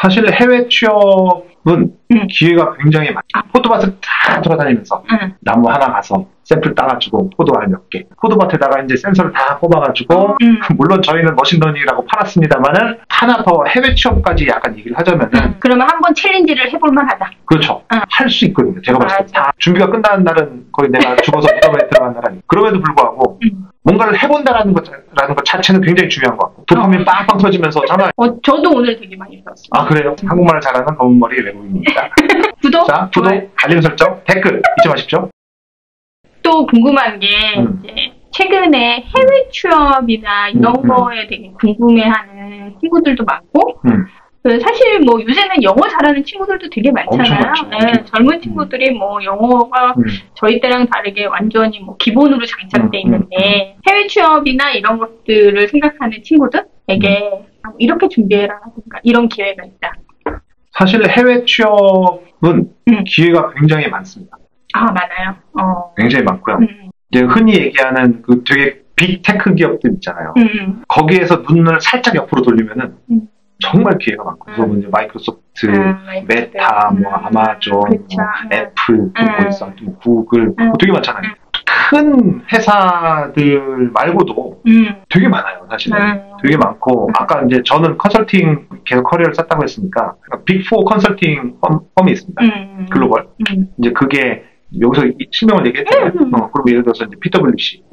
사실 해외 취업은 기회가 굉장히 많아요. 포도밭을 다 돌아다니면서 나무 하나 가서 샘플 따가지고 포도알 몇 개, 포도밭에다가 이제 센서를 다 뽑아가지고 물론 저희는 머신러닝이라고 팔았습니다만은 하나 더 해외 취업까지 약간 얘기를 하자면은 그러면 한번 챌린지를 해볼 만하다. 그렇죠. 할 수 있거든요. 제가 봤을 때 다 준비가 끝나는 날은 거의 내가 죽어서 무덤에 들어간 날 아니에요. 그럼에도 불구하고 뭔가를 해본다라는 것 자체는 굉장히 중요한 것 같고 도파민 빵빵 터지면서 장난 저도 오늘 되게 많이 배웠어요. 아 그래요? 한국말을 잘하는 검은머리 외국인입니다. 구독, 자, 구독, 좋아요. 알림 설정, 댓글 잊지 마십시오. 또 궁금한 게 이제 최근에 해외 취업이나 이런 거에 되게 궁금해하는 친구들도 많고 사실 뭐 요새는 영어 잘하는 친구들도 되게 많잖아요. 네, 젊은 친구들이 뭐 영어가 저희 때랑 다르게 완전히 뭐 기본으로 장착돼 있는데 해외 취업이나 이런 것들을 생각하는 친구들에게 이렇게 준비해라든가 이런 기회가 있다. 사실 해외 취업은 기회가 굉장히 많습니다. 아 많아요. 굉장히 많고요. 이제 흔히 얘기하는 그 되게 빅테크 기업들 있잖아요. 거기에서 눈을 살짝 옆으로 돌리면은 정말 기회가 많고, 그래서 이제 마이크로소프트, 메타, 뭐 아마존, 그쵸. 뭐 애플, 또 구글, 되게 많잖아요. 큰 회사들 말고도 되게 많아요, 사실은. 되게 많고, 아까 이제 저는 컨설팅 계속 커리어를 쌓다고 했으니까, 빅4 컨설팅 펌이 있습니다. 글로벌. 이제 그게, 여기서 실명을 얘기했잖아요. 그리고 예를 들어서 이제 PwC,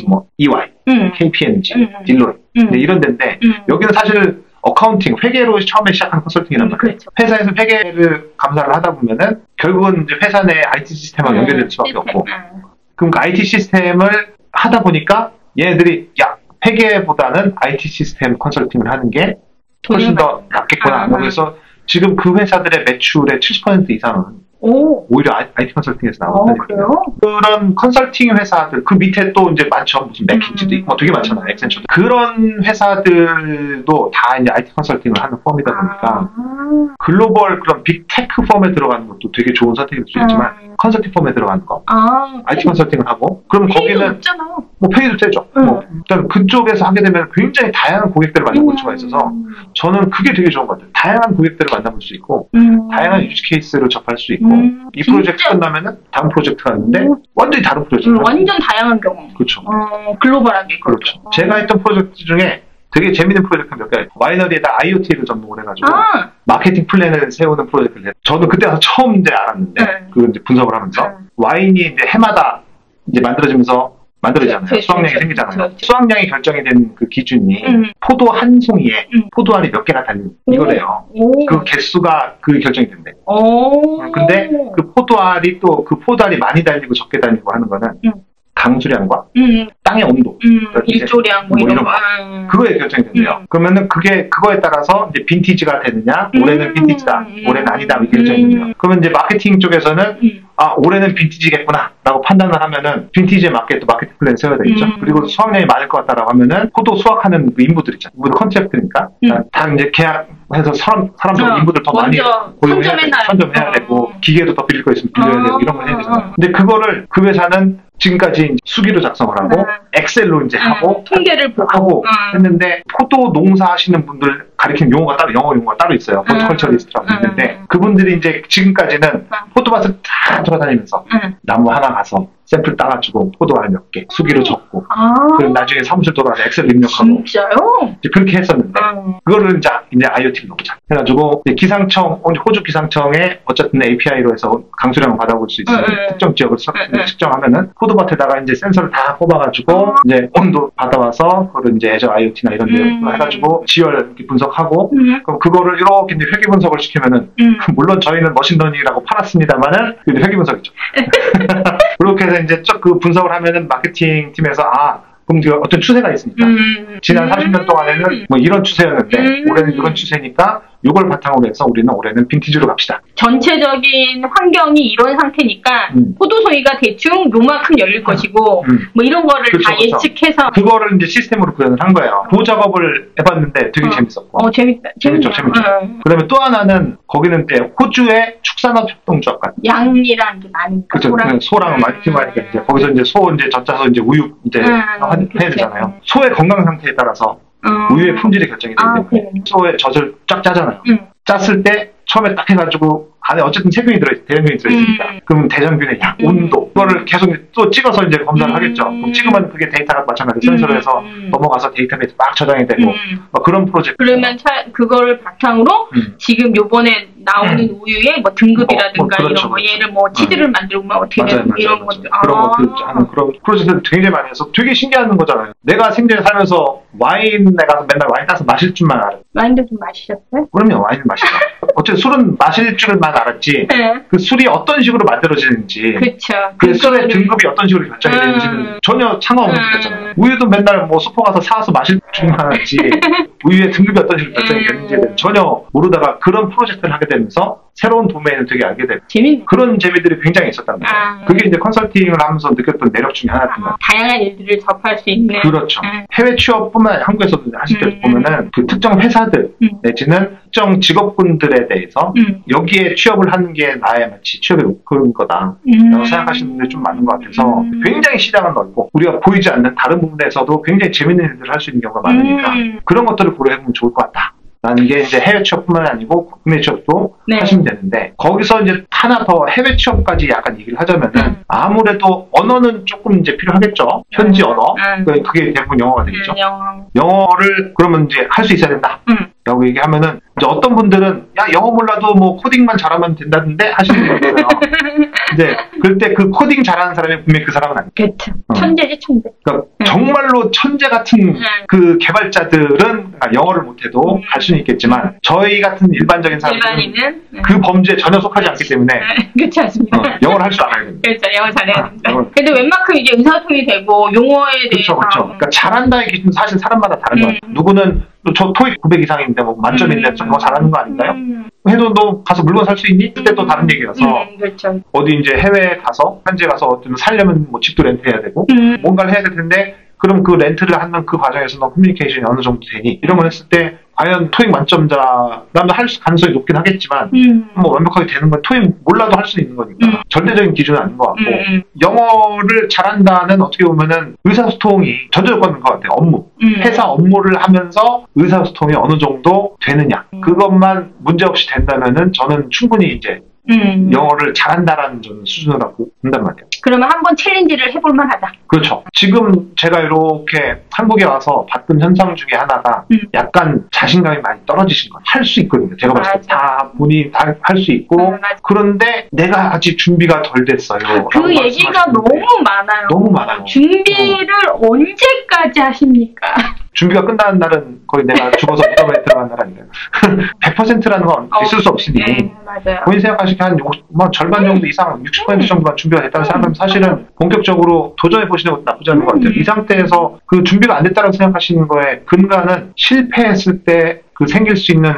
뭐 EY, KPMG, 딜로이, 이런 데인데, 여기는 사실 어카운팅, 회계로 처음에 시작한 컨설팅이란 말이에요. 그렇죠. 회사에서 회계를 감사를 하다 보면은 결국은 이제 회사 내 IT 시스템하고 연결될 수밖에 없고, 그럼 그 IT 시스템을 하다 보니까 얘네들이 야 회계보다는 IT 시스템 컨설팅을 하는 게 훨씬 더 낫겠구나. 그래서 지금 그 회사들의 매출의 70% 이상은 오히려 IT 컨설팅에서 나온다니까요. 그런 컨설팅 회사들, 그 밑에 또 이제 많죠. 무슨 맥킨지도 있고 되게 많잖아요. 엑센처도. 그런 회사들도 다 이제 IT 컨설팅을 하는 펌이다 보니까 글로벌 그런 빅테크 펌에 들어가는 것도 되게 좋은 선택일 수 있지만 컨설팅 펌에 들어가는 거, IT 컨설팅을 하고, 그럼 거기는 없잖아요. 뭐 페이도 세죠. 뭐 일단 그쪽에서 하게 되면 굉장히 다양한 고객들을 만나볼 수가 있어서 저는 그게 되게 좋은 것 같아요. 다양한 고객들을 만나볼 수 있고 다양한 유즈 케이스를 접할 수 있고 이 프로젝트 끝나면은 다음 프로젝트가 있는데 완전히 다른 프로젝트. 완전 다양한 경험. 그렇죠. 글로벌하게. 그렇죠. 제가 했던 프로젝트 중에 되게 재밌는 프로젝트 몇 개, 와이너리에다 IoT를 접목을 해가지고 마케팅 플랜을 세우는 프로젝트를 했어요. 저는 그때 와서 처음 이제 알았는데 그걸 이제 분석을 하면서 와인이 이제 해마다 이제 만들어지잖아요. 수확량이 생기잖아요. 수확량이 결정이 된 그 기준이 포도 한 송이에 포도알이 몇 개가 달린 이거래요. 그 개수가 그 결정이 된대. 근데 그 포도알이 또 그 포도알이 많이 달리고 적게 달리고 하는 거는 강수량과 땅의 온도, 일조량 뭐 이런 거 그거에 결정이 된대요. 그러면은 그거에 따라서 이제 빈티지가 되느냐, 올해는 빈티지다, 올해는 아니다 이렇게 결정이 된대요. 그러면 이제 마케팅 쪽에서는 아 올해는 빈티지겠구나라고 판단을 하면은 빈티지에 맞게 또 마케팅 플랜 세워야 되겠죠. 그리고 수확량이 많을 것 같다라고 하면은 포도 수확하는 그 인부들 있잖아요. 인부들 컨셉트니까 다 이제 계약해서 사람들 인부들 더 많이 선점해야 되고 기계도 더 빌릴 거 있으면 빌려야 되고 이런 걸 해야 되잖아요. 근데 그거를 그 회사는 지금까지 이제 수기로 작성을 하고 엑셀로 이제 하고 통계를 하고 했는데 포도 농사 하시는 분들 가리키는 용어가 따로 영어 용어가 따로 있어요. 호티컬처리스트라고 있는데 그분들이 이제 지금까지는 포도밭을 다 돌아다니면서 나무 하나 가서 샘플 따가지고 포도알 몇 개, 수기로 적고 그럼 나중에 사무실 돌아가서 엑셀 입력하고 진짜요? 이제 그렇게 했었는데 그거를 이제 IoT로 넣자 해가지고 기상청, 호주 기상청에 어쨌든 API로 해서 강수량을 받아볼 수 있는 특정 지역을 측정하면은 포도밭에다가 이제 센서를 다 뽑아가지고 이제 온도 받아와서 그걸 이제 애저 IoT나 이런 데 해가지고 지열 이렇게 분석하고 그럼 그거를 이렇게 이제 회계 분석을 시키면은 물론 저희는 머신러닝이라고 팔았습니다만은 회계 분석이죠. 그렇게 해서 이제 그 분석을 하면은 마케팅 팀에서 그럼 어떤 추세가 있으니까 지난 30년 동안에는 뭐 이런 추세였는데 올해는 이런 추세니까 이걸 바탕으로 해서 우리는 올해는 빈티지로 갑시다. 전체적인 환경이 이런 상태니까 포도송이가 대충 요만큼 열릴 것이고 뭐 이런 거를 다 예측해서 그거를 이제 시스템으로 구현을 한 거예요. 그 작업을 해봤는데 되게 재밌었고 재밌죠. 그다음에 또 하나는 거기는 이제 호주의 축산업 협동조합 같은 양이라는 게 많으니까 그렇죠. 소랑 많이 키우니까 이제 거기서 이제 소 이제 젖자서 이제 우유 이제 해야 되잖아요. 소의 건강 상태에 따라서 우유의 품질이 결정이 되는데 소의 젖을 쫙 짜잖아요. 짰을 때 처음에 딱 해가지고 안에 어쨌든 세균이 대장균이 들어있으니까 그럼 대장균의 양, 온도 그거를 계속 또 찍어서 이제 검사를 하겠죠. 그럼 찍으면 그게 데이터가 마찬가지 센서로 해서 넘어가서 데이터베이스 막 저장이 되고 그런 프로젝트. 그러면 그거를 바탕으로 지금 요번에 나오는 우유의 뭐 등급이라든가 그렇죠, 이런 거 얘를 뭐 치즈를 만들면 어떻게 되고 이런 것들 그런 것들 하는 그런 프로젝트를 굉장히 많이 해서 되게 신기한 거잖아요. 내가 생전에 살면서 와인에 가서 맨날 와인 따서 마실 줄만 알아. 와인도 좀 마시셨어요? 그럼요, 와인을 마시죠. 어쨌든 술은 마실 줄만 알았지. 네. 그 술이 어떤 식으로 만들어지는지, 그쵸. 그 술의 등급이 어떤 식으로 결정이 되는지는 전혀 상관없는 거잖아요. 우유도 맨날 뭐 슈퍼 가서 사와서 마실 줄만 알았지. 우유의 등급이 어떤 식으로 결정이 되는지는 전혀 모르다가 그런 프로젝트를 하게 되면서 새로운 도메인을 되게 알게 되고 재밌네. 그런 재미들이 굉장히 있었단 말이에요. 그게 이제 컨설팅을 하면서 느꼈던 매력 중에 하나였던 것 같아요. 다양한 일들을 접할 수 있는. 그렇죠. 해외 취업뿐만 아니라 한국에서도 하실 때 보면은 그 특정 회사들 내지는 특정 직업군들에 대해서 여기에 취업을 하는 게 나의 마치 취업의 목표인 거다 라고 생각하시는 분들이 좀 많은 것 같아서 굉장히 시장은 넓고 우리가 보이지 않는 다른 부분에서도 굉장히 재밌는 일들을 할 수 있는 경우가 많으니까 그런 것들을 고려해보면 좋을 것 같다. 라는 게 이제 해외 취업뿐만 아니고 국내 취업도 하시면 되는데 거기서 이제 하나 더 해외 취업까지 약간 얘기를 하자면은 아무래도 언어는 조금 이제 필요하겠죠. 현지 언어. 그게 대부분 영어가 되겠죠. 영어를 그러면 이제 할 수 있어야 된다. 라고 얘기하면은 이제 어떤 분들은 야 영어 몰라도 뭐 코딩만 잘하면 된다던데 하시는 분들은 이제 그때 그 코딩 잘하는 사람이 분명히 그 사람은 아니에요. 그렇죠. 천재지 천재. 그러니까 정말로 천재 같은 그 개발자들은 영어를 못해도 할 수는 있겠지만 저희 같은 일반적인 사람들은 그 범죄에 전혀 속하지 않기 때문에 그렇지 않습니다. 영어를 할 줄 알아야 됩니다. 그렇죠. 영어 잘해야 됩니다. 근데 웬만큼 이제 의사소통이 되고 용어에 대해서 그렇죠. 그러니까 잘한다의 기준은 사실 사람마다 다른 거예요. 누구는 저 토익 900 이상인데 뭐 만점인데 저 영어 잘하는 거 아닌가요? 해도 너 가서 물건 살 수 있니? 그때 또 다른 얘기라서 그렇죠. 어디 이제 해외에 가서 현지에 가서 좀 살려면 뭐 집도 렌트해야 되고 뭔가를 해야 될 텐데 그럼 그 렌트를 하는 그 과정에서 너 커뮤니케이션이 어느 정도 되니? 이런 걸 했을 때 과연 토익 만점자라면 할 가능성이 높긴 하겠지만 뭐 완벽하게 되는 건 토익 몰라도 할 수 있는 거니까 절대적인 기준은 아닌 것 같고 영어를 잘한다는 어떻게 보면은 의사소통이 전제조건인 것 같아요. 업무. 회사 업무를 하면서 의사소통이 어느 정도 되느냐 그것만 문제없이 된다면은 저는 충분히 이제 영어를 잘한다라는 저는 수준으로 본단 말이에요. 그러면 한번 챌린지를 해볼 만하다. 그렇죠. 지금 제가 이렇게 한국에 와서 봤던 현상 중에 하나가 약간 자신감이 많이 떨어지신 거예요. 할 수 있거든요. 제가 봤을 때 다 본인이 다 할 수 있고 그런데 내가 아직 준비가 덜 됐어요. 그 얘기가 너무 많아요. 너무 많아요. 준비를 언제까지 하십니까? 준비가 끝나는 날은 거의 내가 죽어서 무덤에 들어간 날 아닌가요? 100%라는 건 있을 수 없으니 맞아요. 본인 생각하시기에 한 절반 정도 이상 60% 정도가 준비가 됐다는 사람은 사실은 본격적으로 도전해 보시는 것도 나쁘지 않은 것 같아요. 이 상태에서 그 준비가 안 됐다고 생각하시는 거에 근간은 실패했을 때 그 생길 수 있는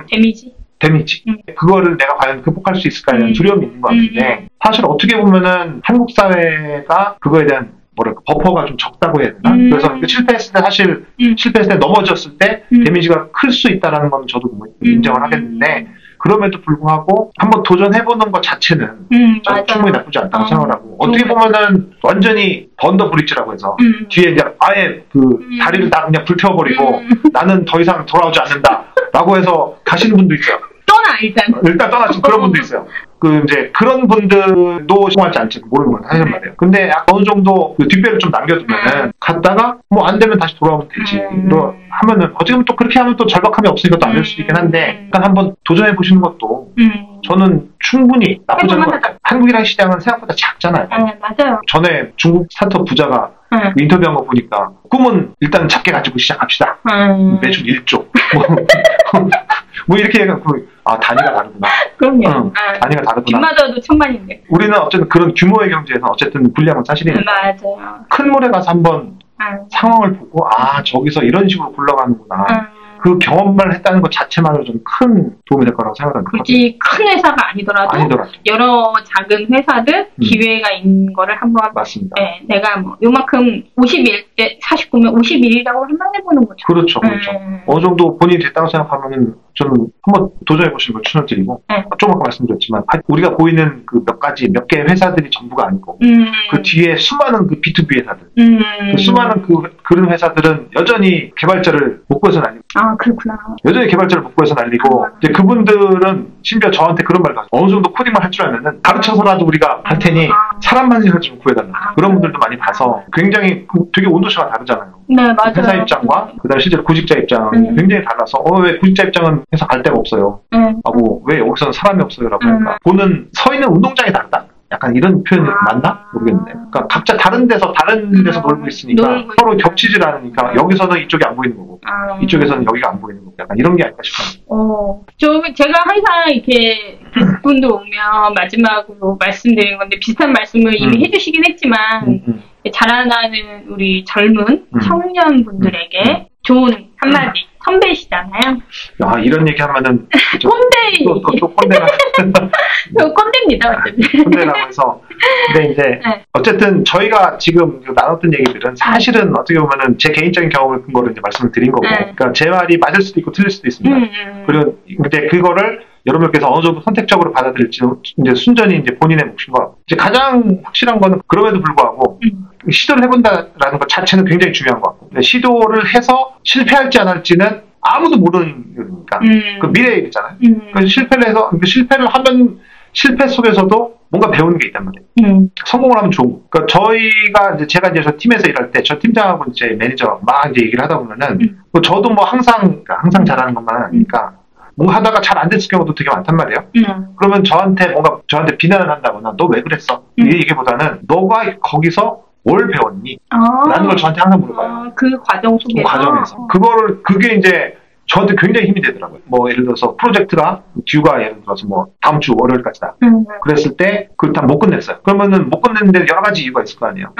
데미지. 그거를 내가 과연 극복할 수 있을까라는 두려움이 있는 것 같은데 사실 어떻게 보면은 한국 사회가 그거에 대한 뭐랄까 버퍼가 좀 적다고 해야 되나? 그래서 실패했을 때 사실 실패했을 때 넘어졌을 때 데미지가 클 수 있다라는 건 저도 인정을 하겠는데 그럼에도 불구하고 한번 도전해보는 것 자체는 충분히 나쁘지 않다고 생각을 하고 어떻게 보면은 완전히 번더 브릿지라고 해서 뒤에 이제 아예 그 다리를 다 그냥 불태워버리고 나는 더 이상 돌아오지 않는다라고 해서 가시는 분도 있어요. 일단 떠나신 그런 분도 있어요. 그 이제 그런 분들도 통하지 않지 모르는 건 사실 말이에요. 근데 어느 정도 그 뒷배를 좀 남겨두면은 갔다가 뭐 안 되면 다시 돌아오면 되지. 하면은 어떻게 보면 또 그렇게 하면 또 절박함이 없으니까 또 안 될 수도 있긴 한데 일단 한번 도전해 보시는 것도 저는 충분히 나쁘지 않은 것 같아요. 한국이라는 시장은 생각보다 작잖아요. 맞아요. 전에 중국 스타트업 부자가 인터뷰한 거 보니까 꿈은 일단 작게 가지고 시작합시다. 매출 1조. 뭐 이렇게 해갖고 단위가 다르구나. 그럼요. 단위가 다르구나. 빗맞아도 천만인데. 우리는 어쨌든 그런 규모의 경제에서 어쨌든 불리함은 사실이니까. 맞아요. 큰 물에 가서 한번 상황을 보고 저기서 이런 식으로 굴러가는구나. 그 경험만 했다는 것 자체만으로 좀 큰 도움이 될 거라고 생각합니다. 굳이 큰 회사가 아니더라도 여러 작은 회사들 기회가 있는 거를 한번 맞습니다. 네, 내가 뭐 요만큼 51, 49면 51이라고 한번 해보는 거죠. 그렇죠. 어느 정도 본인이 됐다고 생각하면은 저는 한번 도전해 보시는 걸 추천드리고 조금 아까 말씀드렸지만 우리가 보이는 그 몇 여기서까지 몇 개의 회사들이 전부가 아니고 그 뒤에 수많은 그 B2B 회사들 그 수많은 그런 회사들은 여전히 개발자를 못 구해서 날리고 아 그렇구나. 여전히 개발자를 못 구해서 날리고 이제 그분들은 심지어 저한테 그런 말도 하죠. 어느 정도 코딩만 할 줄 알면은 가르쳐서라도 우리가 할 테니 사람만 좀 구해달라. 그런 분들도 많이 봐서 굉장히 되게 온도차가 다르잖아요. 네, 맞아요. 회사 입장과 그다음에 실제로 구직자 입장이 굉장히 달라서 왜 구직자 입장은 회사 갈 데가 없어요. 하고 왜 여기서는 사람이 없어요라고 하니까 보는 서 있는 운동장이 다르다. 약간 이런 표현이 맞나? 모르겠는데. 그러니까 각자 다른 데서 놀고 있으니까 서로 겹치질 않으니까 여기서는 이쪽이 안 보이는 거고 이쪽에서는 여기가 안 보이는 거고 약간 이런 게 아닐까 싶어요. 제가 항상 이렇게 게스트분들 오면 마지막으로 말씀드리는 건데 비슷한 말씀을 이미 해주시긴 했지만 자라나는 우리 젊은 청년분들에게 좋은 한마디 선배시잖아요. 야, 이런 얘기 하면은 꼰대 또 꼰대가 꼰대입니다. 어쨌든 꼰대라고 해서 근데 이제 어쨌든 저희가 지금 나눴던 얘기들은 사실은 어떻게 보면은 제 개인적인 경험을 근거로 이제 말씀을 드린 거고 그러니까 제 말이 맞을 수도 있고 틀릴 수도 있습니다. 그리고 근데 그거를 여러분께서 어느 정도 선택적으로 받아들일지는 이제 순전히 이제 본인의 몫인 것 같고 이제 가장 확실한 거는 그럼에도 불구하고 시도를 해본다라는 것 자체는 굉장히 중요한 것 같고 시도를 해서 실패할지 안 할지는 아무도 모르는 일이니까 그 미래의 일이잖아요. 실패를 해서 실패를 하면 실패 속에서도 뭔가 배우는 게 있단 말이에요. 성공을 하면 좋고. 그러니까 제가 이제 저 팀에서 일할 때 저 팀장하고 이제 매니저 막 이제 얘기를 하다 보면은 뭐 저도 뭐 항상 잘하는 것만 아니까 뭔가 하다가 잘 안 됐을 경우도 되게 많단 말이에요. 그러면 저한테 비난을 한다거나 너 왜 그랬어? 이 얘기보다는 너가 거기서 뭘 배웠니? 라는 걸 저한테 항상 물어봐요. 그 과정 속에서? 그 과정에서. 그게 이제 저한테 굉장히 힘이 되더라고요. 뭐 예를 들어서 프로젝트가 듀가 예를 들어서 뭐 다음 주 월요일까지다. 그랬을 때 그걸 다 못 끝냈어요. 그러면은 못 끝냈는데 여러 가지 이유가 있을 거 아니에요.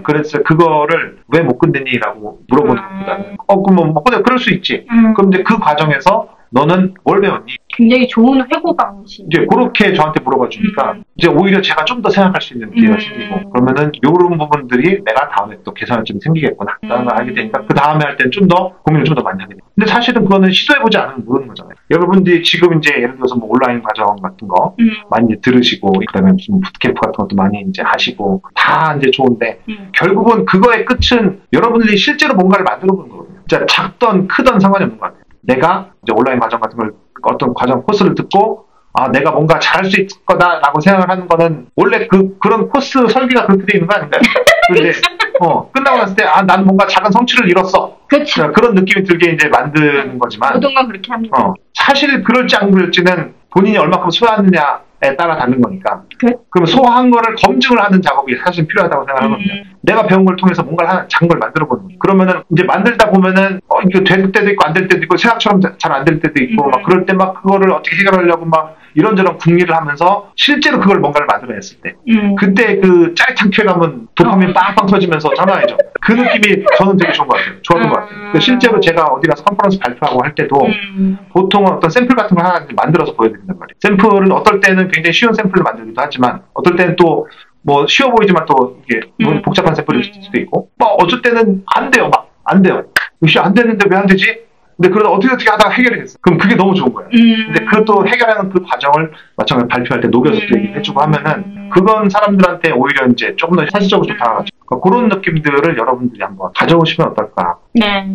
그래서 그거를 왜 못 끝냈니라고 물어보는 것보다는 그럼 뭐 그럴 수 있지. 그럼 이제 그 과정에서 너는 뭘 배웠니? 굉장히 좋은 회고 방식. 이제 그렇게 저한테 물어봐 주니까 이제 오히려 제가 좀 더 생각할 수 있는 기회가 생기고 그러면은 요런 부분들이 내가 다음에 또 개선할 점이 생기겠구나 라는 걸 알게 되니까 그 다음에 할 때는 좀 더 고민을 좀 더 많이 하게 돼요. 근데 사실은 그거는 시도해보지 않으면 모르는 거잖아요. 여러분들이 지금 이제 예를 들어서 뭐 온라인 과정 같은 거 많이 이제 들으시고 그다음에 무슨 부트캠프 같은 것도 많이 이제 하시고 다 이제 좋은데 결국은 그거의 끝은 여러분들이 실제로 뭔가를 만들어 보는 거거든요. 진짜 작던 크던 상관이 없는 것 같아요. 내가 이제 온라인 과정 같은 걸 어떤 과정 코스를 듣고 내가 뭔가 잘할 수 있을 거다라고 생각을 하는 거는 원래 그런 코스 설계가 그렇게 돼 있는 거 아닌가요? 근데 끝나고 났을 때 난 뭔가 작은 성취를 이뤘어. 그렇죠. 그런 느낌이 들게 이제 만드는 거지만 모든 건 그렇게 합니다. 사실 그럴지 안 그럴지는 본인이 얼마큼 소화하느냐에 따라 다른 거니까. 그럼 소화한 거를 검증을 하는 작업이 사실 필요하다고 생각하거든요. 내가 배운 걸 통해서 뭔가를 작은 걸 만들어 보는 거예요. 그러면은 이제 만들다 보면은 이거 될 때도 있고 안 될 때도 있고 생각처럼 잘 안 될 때도 있고 막 그럴 때 막 그거를 어떻게 해결하려고 막 이런저런 궁리를 하면서 실제로 그걸 뭔가를 만들어냈을 때 그때 그 짜릿한 쾌감은 도파민 빵빵 터지면서 장난 아니죠. 그 느낌이 저는 되게 좋은 것 같아요. 좋았던 것 같아요. 실제로 제가 어디 가서 컨퍼런스 발표하고 할 때도 보통은 어떤 샘플 같은 걸 하나 만들어서 보여드린단 말이에요. 샘플은 어떨 때는 굉장히 쉬운 샘플을 만들기도 하지만 어떨 때는 또 뭐 쉬워 보이지만 또 이게 복잡한 샘플일 수도 있고 어쩔 때는 안 돼요. 안 돼요. 안 되는데 왜 안 되지? 근데 그러다 어떻게 하다가 해결이 됐어. 그럼 그게 너무 좋은 거예요. 근데 그것도 해결하는 그 과정을 마찬가지로 발표할 때 녹여서 또 얘기를 해주고 하면은 그건 사람들한테 오히려 이제 조금 더 사실적으로 좀 다가가죠. 그러니까 그런 느낌들을 여러분들이 한번 가져오시면 어떨까.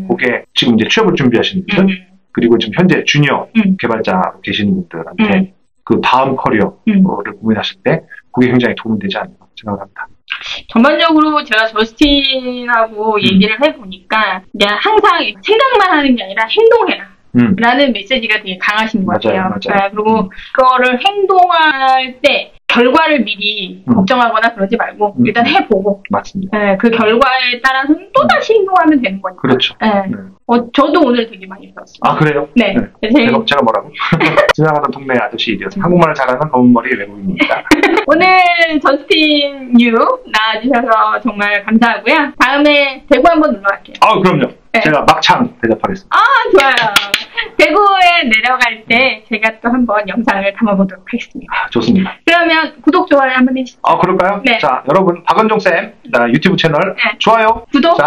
그게 지금 이제 취업을 준비하시는 분들 그리고 지금 현재 주니어 개발자 계시는 분들한테 그 다음 커리어를 고민하실 때 그게 굉장히 도움이 되지 않나 생각합니다. 전반적으로 제가 저스틴하고 얘기를 해보니까 그냥 항상 생각만 하는 게 아니라 행동해라. 라는 메시지가 되게 강하신 것 같아요. 맞아요. 그리고 그거를 행동할 때 결과를 미리 걱정하거나 그러지 말고 일단 해보고 맞습니다. 그 결과에 따라서는 또다시 행동하면 되는 거니까. 그렇죠. 저도 오늘 되게 많이 배웠어요. 그래요? 네. 제가 뭐라고? 지나가던 동네 아저씨 일이어서 한국말을 잘하는 검은머리 외국인입니다. 오늘 저스틴 유 나와주셔서 정말 감사하고요. 다음에 대구 한번 놀러 갈게요. 그럼요. 네. 제가 막창 대접하겠습니다. 좋아요. 대구에 내려갈 때 제가 또 한번 영상을 담아보도록 하겠습니다. 좋습니다. 그러면 구독, 좋아요 한번 해주시죠. 그럴까요? 네. 자, 여러분, 박은종쌤 유튜브 채널 좋아요, 구독,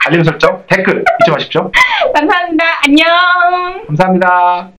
알림 설정, 댓글 잊지 마십시오. 감사합니다. 안녕. 감사합니다.